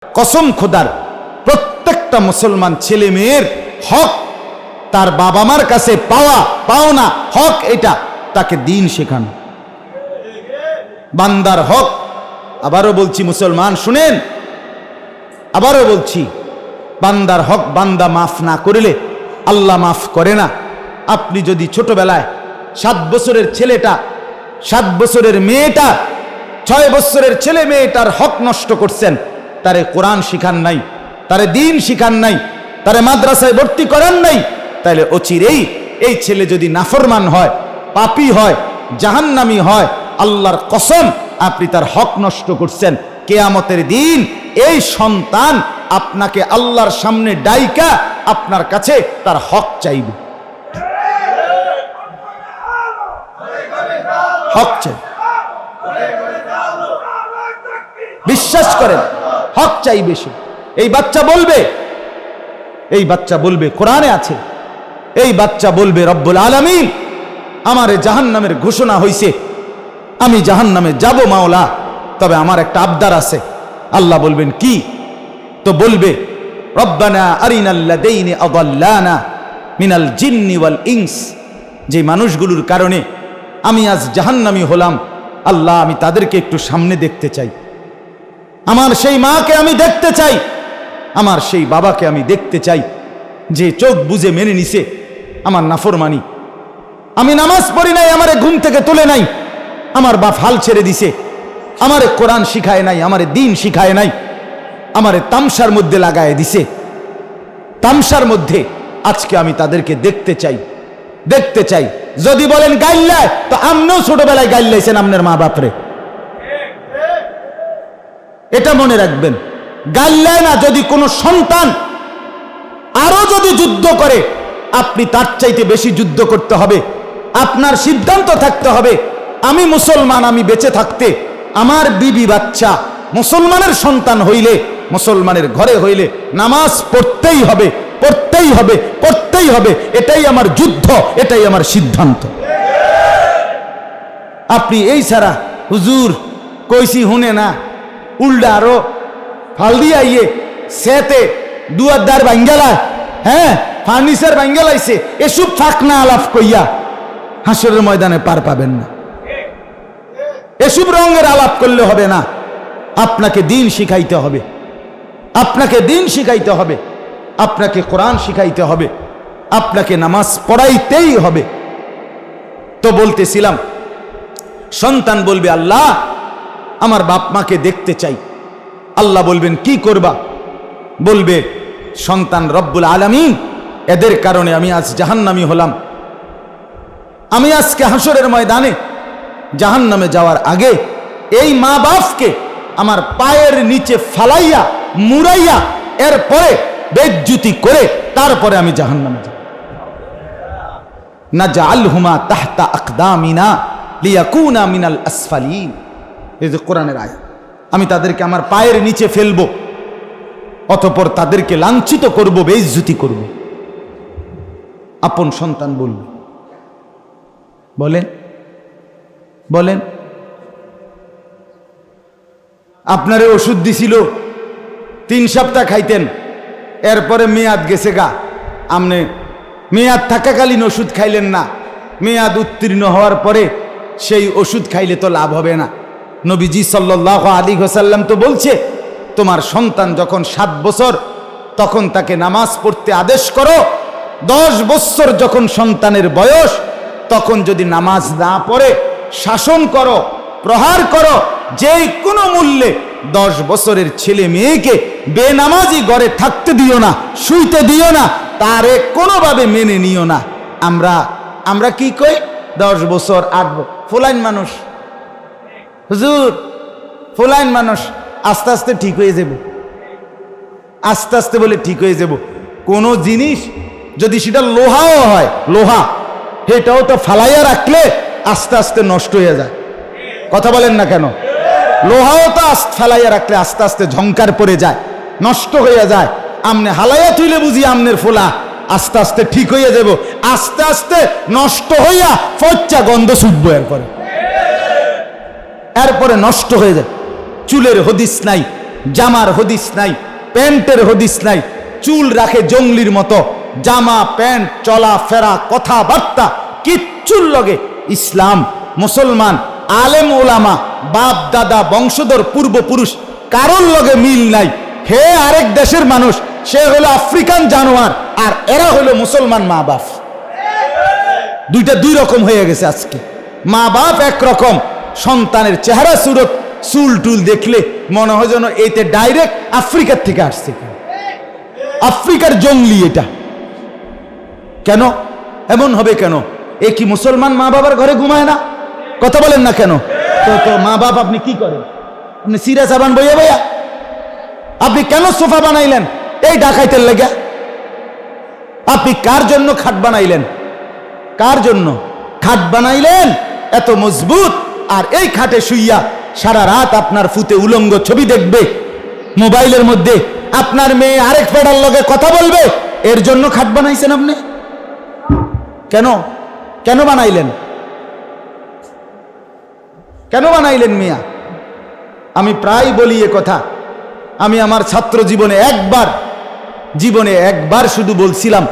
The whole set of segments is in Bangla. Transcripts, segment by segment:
কসম খোদার, প্রত্যেকটা মুসলমান ছেলে মেয়ের হক তার বাবা মার কাছে পাওনা হক, এটা তাকে দিন শেখানো বান্দার হক। আবারও বলছি মুসলমান শুনেন, আবারও বলছি, বান্দার হক বান্দা মাফ না করলে আল্লাহ মাফ করে না। আপনি যদি ছোটবেলায় 7 বছরের ছেলেটা, 7 বছরের মেয়েটা, 6 বছরের ছেলে মেয়েটার হক নষ্ট করছেন, তারে কোরআন শিখান নাই, তারে দিন শিখান নাই, তারে মাদ্রাসায় ভর্তি করান নাই, তাহলে অচিরেই এই ছেলে যদি নাফরমান হয়, পাপী হয়, জাহান্নামী হয়, আল্লাহর কসম আপনি তার হক নষ্ট করছেন। কিয়ামতের দিন এই সন্তান আপনাকে আল্লাহর সামনে ডাইকা আপনার কাছে তার হক চাইবে, হক চাই। বিশ্বাস করেন, হক চাইবে সে। এই বাচ্চা বলবে, এই বাচ্চা বলবে, কোরআনে আছে, এই বাচ্চা বলবে রব্বুল আলামিন আমারে জাহান্নামের ঘোষণা হইছে, আমি জাহান্নামে যাব মাওলা, তবে আমার একটা আবদার আছে। আল্লাহ বলবেন কি? তো বলবে রব্বানা আরিনাল্লাযীনা আযাল্লানা মিনাল জিন্নি ওয়াল ইনস, যে মানুষগুলোর কারণে আমি আজ জাহান্নামী হলাম, আল্লাহ আমি তাদেরকে একটু সামনে দেখতে চাই, আমার সেই মাকে আমি দেখতে চাই, আমার সেই বাবাকে আমি দেখতে চাই, যে চোখ বুজে মেনে নিছে আমার নাফরমানি, আমি নামাজ পড়ি নাই, আমারে ঘুম থেকে তুলে নাই, আমার বাপ হাল ছেড়ে দিছে, আমারে কোরআন শিখায় নাই, আমারে দিন শিখায় নাই, আমারে তামসার মধ্যে লাগায় দিছে, তামসার মধ্যে। আজকে আমি তাদেরকে দেখতে চাই, দেখতে চাই। যদি বলেন গাইল্লায়, তো আমরাও ছোটবেলায় গাইল্লাইছেন আপনার মা বাপরে, এটা মনে রাখবেন। গাইল্লায় না, যদি কোনো সন্তান আরো যদি যুদ্ধ করে, আপনি তার চাইতে বেশি যুদ্ধ করতে হবে। আপনার সিদ্ধান্ত থাকতে হবে, আমি মুসলমান, আমি বেঁচে থাকতে আমার বিবি বাচ্চা মুসলমানের সন্তান হইলে, মুসলমানের ঘরে হইলে নামাজ পড়তেই হবে, পড়তেই হবে, পড়তেই হবে। এটাই আমার যুদ্ধ, এটাই আমার সিদ্ধান্ত। আপনি এই ছাড়া হুজুর কইছি হুনে না, উল্টা আরো ফাল দিয়ে আইয়ে সেতে দুয়ারদার বাঙ্গালা, হ্যাঁ ফার্নিচার বাঙ্গালাইছে, এসব ফাঁক না আলাপ কইয়া হাসরের ময়দানে পার পাবেন না। এসব রঙের আলাপ করলে হবে না। আপনাকে দিন শিখাইতে হবে, আপনাকে দিন শিখাইতে হবে, আপনাকে কোরআন শিখাইতে হবে, আপনাকে নামাজ পড়াইতেই হবে। তো বলতেছিলাম, সন্তান বলবে আল্লাহ আমার বাপ মাকে দেখতে চাই। আল্লাহ বলবেন কি করবা? বলবে সন্তান রব্বুল আলামিন এদের কারণে আমি আজ জাহান্নামী হলাম, আমি আজকে হাসরের ময়দানে জাহান্নামে যাওয়ার আগে এই মা বাপকে আমার পায়ের নিচে ফালাইয়া মুড়াইয়া এরপরে বেজ্জুতি করে তারপরে আমি জাহান্নামে যাব। নাজআলহুমা তাহতা আকদামিনা লিয়াকুনা মিনাল আসফালিন, এই যে কোরআনের আয়াত। আমি তাদেরকে আমার পায়ের নিচে ফেলবো, অতঃপর তাদেরকে লাঞ্ছিত করব, বেইজ্জতি করব। আপন সন্তান বলবে, বলেন বলেন, আপনারে ওষুধ দিছিল 3 সপ্তাহ খাইতেন, এরপরে মেয়াদ গেছে গা, আপনি মেয়াদ থাকাকালীন ওষুধ খাইলেন না, মেয়াদ উত্তীর্ণ হওয়ার পরে সেই ওষুধ খাইলে তো লাভ হবে না। নবীজি সাল্লাল্লাহু আলাইহি ওয়াসাল্লাম তো বলছে, তোমার সন্তান যখন 7 বছর তখন তাকে নামাজ পড়তে আদেশ করো, 10 বছর যখন সন্তানের বয়স তখন যদি নামাজ না পড়ে শাসন করো, প্রহার করো, যে কোনো মূল্যে 10 বছরের ছেলে মেয়েকে বেনামাজি ঘরে থাকতে দিও না, শুইতে দিও না, তারে কোনোভাবে মেনে নিও না। আমরা কি কই? 10 বছর 8 ফুলাইন মানুষ, হুজুর ফুলাইন মানুষ, আস্তে আস্তে ঠিক হয়ে যাব, আস্তে আস্তে বলে ঠিক হয়ে যাব। কোন জিনিস যদি সেটা লোহাও হয়, লোহা সেটাও তো ফালাইয়া রাখলে আস্তে আস্তে নষ্ট হয়ে যায়। কথা বলেন না কেন? লোহাও তো ফেলাইয়া রাখলে আস্তে আস্তে ঝংকার পড়ে যায়, নষ্ট হয়ে যায়। আমনে হালাইয়া তুইলে বুঝি আমনের ফোলা আস্তে আস্তে ঠিক হইয়া যাব, আস্তে আস্তে নষ্ট হইয়া ফচ্চা গন্ধ ছুটবো, এরপরে নষ্ট হয়ে যায়। চুলের হদিস নাই, জামার হদিস নাই, প্যান্টের হদিস নাই, চুল রাখে জঙ্গলির মতো, জামা প্যান্ট চলা ফেরা কথাবার্তা কিচ্ছুর লগে ইসলাম মুসলমান আলেম ওলামা বাপ দাদা বংশধর পূর্বপুরুষ কারোর লগে মিল নাই। হে আরেক দেশের মানুষ, সে হলো আফ্রিকান জানোয়ার, আর এরা হলো মুসলমান মা বাপ। দুইটা দুই রকম হয়ে গেছে আজকে। মা বাপ একরকম, সন্তানের চেহারা সুরত চুল টুল দেখলে মনে হয় যেন এইতে ডাইরেক্ট আফ্রিকার থেকে আসছে, আফ্রিকার জঙ্গলি এটা। কেন এমন হবে? কেন? এ কি মুসলমান মা বাবার ঘরে ঘুমায় না? কথা বলেন না কেন? তো মা বাপ আপনি কি করেন? আপনি সিরা সাবান বইয়া বইয়া আপনি কেন সোফা বানাইলেন? এই ডাকাইতের লেগে। আপনি কার জন্য খাট বানাইলেন? কার জন্য খাট বানাইলেন এত মজবুত? আর এই খাটে শুইয়া সারা রাত আপনার ফুতে উলঙ্গ ছবি দেখবে মোবাইলের মধ্যে, আপনার মেয়ে আরেক ফেডার লগে কথা বলবে, এর জন্য খাট বানাইছেন আপনি? কেন কেন বানাইলেন? কেন বানাইলেন মিয়া? আমি প্রায় বলি এ কথা। আমি আমার ছাত্র জীবনে একবার শুধু বলছিলাম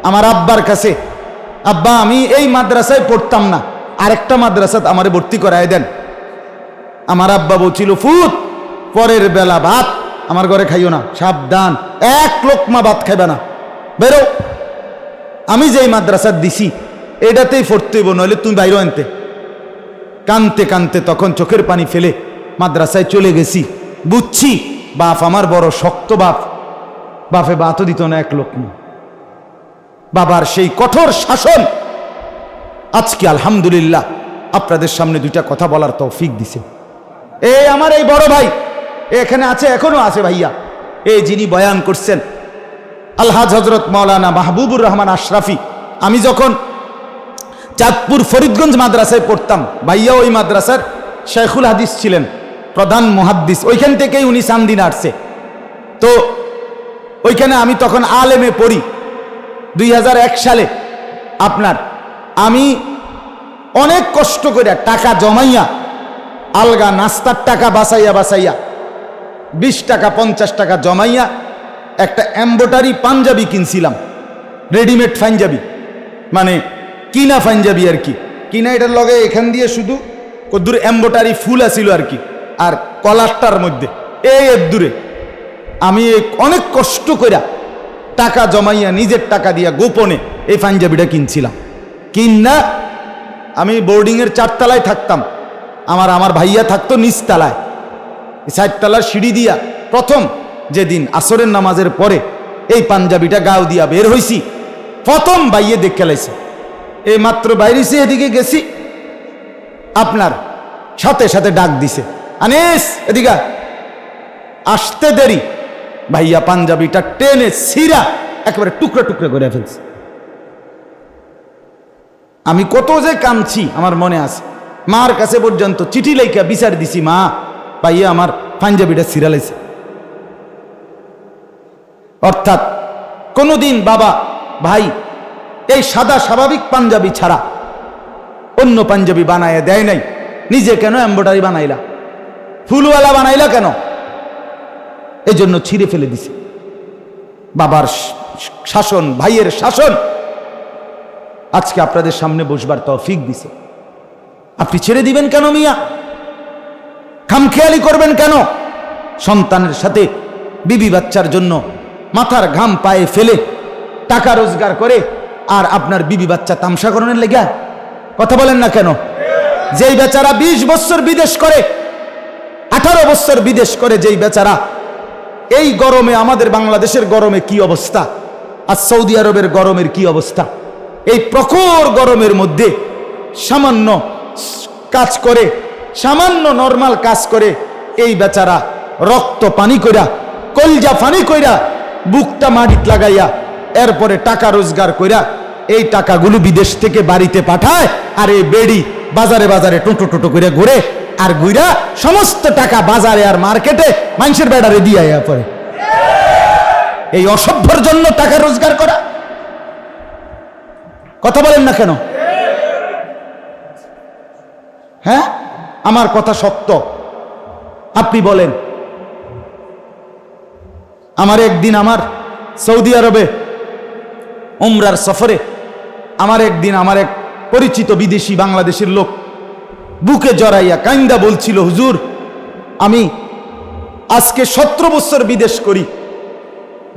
আমার আব্বার কাছে, আব্বা আমি এই মাদ্রাসায় পড়তাম না, আরেকটা মাদ্রাসাত আমারে ভর্তি করায় দেন। আমার আব্বা বলছিল, ফুত পরের বেলা ভাত আমার ঘরে খাইও না, সাবধান, এক লোকমা ভাত খাইবে না, বেরো। আমি যেই মাদ্রাসাত দিছি এটাতেই পড়তে হইব, নইলে তুমি বাইরে আনতে। কানতে কানতে তখন চোখের পানি ফেলে মাদ্রাসায় চলে গেছি। বুঝছি বাপ আমার বড় শক্ত বাপ, বাপে ভাতও দিত না এক লোকমা। বাবার সেই কঠোর শাসন আজকে আলহামদুলিল্লাহ আপনাদের সামনে দুইটা কথা বলার তৌফিক দিছে। এই আমার এই বড় ভাই এখানে আছে, এখনো আছে ভাইয়া, এই যিনি বয়ান করছেন আলহাজ হজরত মাওলানা মাহবুবুর রহমান আশরাফি। আমি যখন চাঁদপুর ফরিদগঞ্জ মাদ্রাসায় পড়তাম, ভাইয়া ওই মাদ্রাসার শেখুল হাদিস ছিলেন, প্রধান মুহাদ্দিস, ওইখান থেকেই উনি চান্দিন আসছে। তো ওইখানে আমি তখন আলেমে পড়ি 2001 সালে। আপনার আমি অনেক কষ্ট করে টাকা জমাইয়া আলগা নাস্তার টাকা বাঁচাইয়া 20 টাকা 50 টাকা জমাইয়া একটা এমব্রয়ডারি পাঞ্জাবি কিনছিলাম, রেডিমেড পাঞ্জাবি, মানে কিনা পাঞ্জাবি আর কি। কিনা এটার লগে এখান দিয়ে শুধু কদ্দুর এমব্রয়ডারি ফুল আছিল আর কি, আর কলারটার মধ্যে এই দূরে আমি অনেক কষ্ট করে টাকা জমাইয়া নিজের টাকা দিয়া গোপনে এই পাঞ্জাবিটা কিনছিলাম। কিনা আমি বোর্ডিংয়ের 4 তলায় থাকতাম, আমার ভাইয়া থাকতো নিচতলায়। 4 তলার সিঁড়ি দিয়া প্রথম যেদিন আসরের নামাজের পরে এই পাঞ্জাবিটা গাও দিয়া বের হইছি, প্রথম ভাইয়ে দেখে লাইছে। এই মাত্র বাইরেছি, এদিকে গেছি, আপনার সাথে সাথে ডাক দিছে, আনিস এদিকে। আসতে দেরি ভাইয়া পাঞ্জাবিটা টেনে ছিঁড়া একেবারে টুকরা টুকরা করে ফেলছে। আমি কত যে কাঁদছি আমার মনে আছে। মার কাছে পর্যন্ত চিঠি লেখা বিচার দিছি, মা ভাইয়া আমার পাঞ্জাবিটা ছিঁড়া লাইছে। অর্থাৎ কোনোদিন বাবা ভাই এই সাদা স্বাভাবিক পাঞ্জাবি ছাড়া অন্য পাঞ্জাবি বানায় দেয় নাই। নিজে কেন এমব্রয়ডারি বানাইলা, ফুলওয়ালা বানাইলা কেন? এই জন্য ছিঁড়ে ফেলে দিছে। বাবার শাসন, ভাইয়ের শাসন আজকে আপনাদের সামনে বসবার তৌফিক দিছে। আপনি ছেড়ে দিবেন কেন মিয়া? খামখেয়ালি করবেন কেন? সন্তানের সাথে বিবি বাচ্চার জন্য মাথার ঘাম পায়ে ফেলে টাকা রোজগার করে, আর আপনার বিবি বাচ্চা তামসা করণের লেগে কথা বলেন না কেন? যেই বেচারা 20 বছর বিদেশ করে, 18 বছর বিদেশ করে, যেই বেচারা এই গরমে, আমাদের বাংলাদেশের গরমে কি অবস্থা, আর সৌদি আরবের গরমের কি অবস্থা, এই প্রখর গরমের মধ্যে সামান্য কাজ করে, সামান্য নরমাল কাজ করে, এই বেচারা রক্ত পানি কইরা, কলজা পানি কইরা, বুকটা মাটিতে লাগাইয়া এরপরে টাকা রোজগার কইরা এই টাকাগুলো বিদেশ থেকে বাড়িতে পাঠায়। আর এই বেড়ি বাজারে বাজারে টোটো টোটো করে ঘুরে, আর ঘুরা সমস্ত টাকা বাজারে আর মার্কেটে মানুষের বেড়ারে দিয়ে পরে। এই অসভ্যর জন্য টাকা রোজগার করা, কথা বলেন না কেন? হ্যাঁ, আমার কথা সত্য, আপনি বলেন। আমার একদিন আমার সৌদি আরবে উমরার সফরে আমার একদিন আমার এক পরিচিত বিদেশি বাংলাদেশের লোক বুকে জড়াইয়া কাইন্দা বলছিল, হুজুর আমি আজকে 17 বছর বিদেশ করি,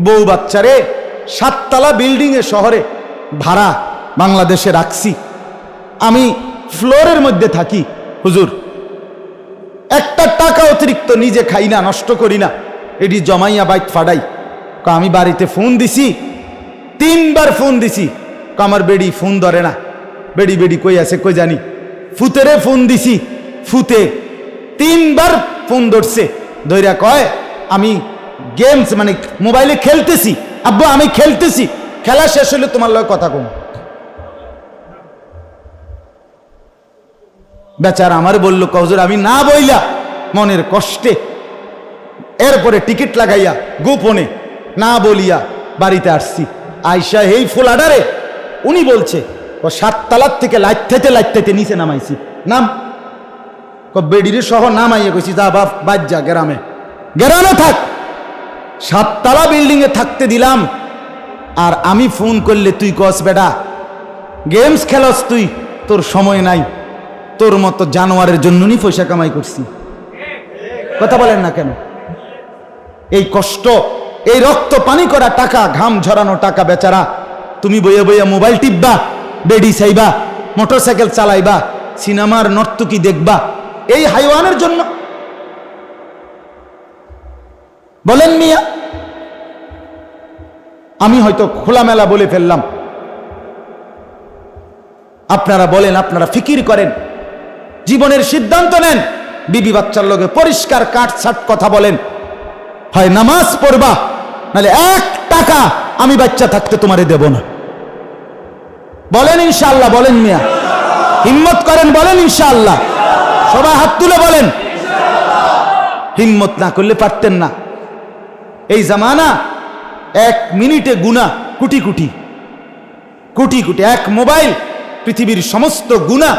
বউ বাচ্চারে 7 তলা বিল্ডিংয়ে শহরে ভাড়া বাংলাদেশে রাখছি, আমি ফ্লোরের মধ্যে থাকি, হুজুর একটা টাকা অতিরিক্ত নিজে খাই না, নষ্ট করি না, এটি জমাইয়া বাইক ফাডাই। আমি বাড়িতে ফোন দিছি, 3 বার ফোন দিছি, আমার বেডি ফোন ধরে না। বেডি বেডি কই আছে কই জানি, ফুতেরে ফোন দিছি, ফুতে 3 বার ফোন ধরছে, ধৈরা কয় আমি গেমস মানে মোবাইলে খেলতেছি, আব্বু আমি খেলতেছি, খেলা শেষ হলে তোমার লগে কথা কম। বেচারা আমার বলল, হুজুর আমি না বইলা মনের কষ্টে এরপরে টিকিট লাগাইয়া গোপনে না বলিয়া বাড়িতে আসছি। আয়সা এই ফুলাডারে উনি বলছে ও 7 তলার থেকে লাইতে নিচে নামাইছি, নাম বেডিরে সহ নামাইয়া কইছি, যা বাপ বাদ যা, গ্রামে থাক, 7 তলা বিল্ডিং এ থাকতে দিলাম। আর আমি ফোন করলে তুই কস বেটা গেমস খেলস, তুই তোর সময় নাই, তোর মতো জানোয়ারের জন্য নি পয়সা কামাই করছি। কথা বলেন না কেন? এই কষ্ট, এই রক্ত পানি করা টাকা, ঘাম ঝরানো টাকা বেচারা তুমি বইয়া বইয়া মোবাইল টিপবা, বেডি চাইবা, মোটরসাইকেল চালাইবা, সিনেমার নর্তকী দেখবা, এই হাইওয়ানের জন্য? বলেন মিয়া, আমি হয়তো খোলামেলা বলে ফেললাম, আপনারা বলেন, আপনারা ফিকির করেন, জীবনের সিদ্ধান্ত নেন, বিবি বাচ্চার লগে পরিষ্কার কাটছাট কথা বলেন, হয় নামাজ পড়বা, নাহলে 1 টাকা আমি বাচ্চা থাকতে তোমারে দেব না। বলেন ইনশাআল্লাহ, বলেন মিয়া, হিম্মত করেন, বলেন ইনশাআল্লাহ, সবাই হাত তুলে বলেন। হিম্মত না করলে পারতেন না। এই জামানা 1 মিনিটে গুনাহ কোটি কোটি কোটি কোটি, 1 মোবাইল পৃথিবীর সমস্ত গুনাহ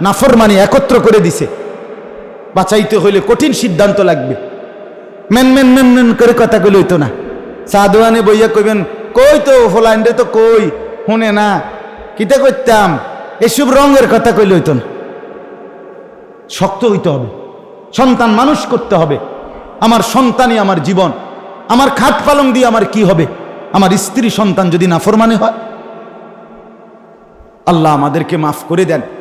নাফরমানি একত্র করে দিছে। বাঁচাইতে হইলে কঠিন সিদ্ধান্ত লাগবে। মেন মেন মেন মেন করে কথা কইলে হইতো না। সাদওয়ানে বইয়া কইবেন, কই তো ফলাইন্ডে তো কই শুনে না, কিতা করতাম, এসব রঙের কথা কইলে হইতো না। শক্ত হইতে হবে, সন্তান মানুষ করতে হবে। আমার সন্তানই আমার জীবন, আমার খাট পালং দিয়ে আমার কি হবে? আমার স্ত্রী সন্তান যদি নাফরমানি হয়, আল্লাহ আমাদেরকে মাফ করে দেন।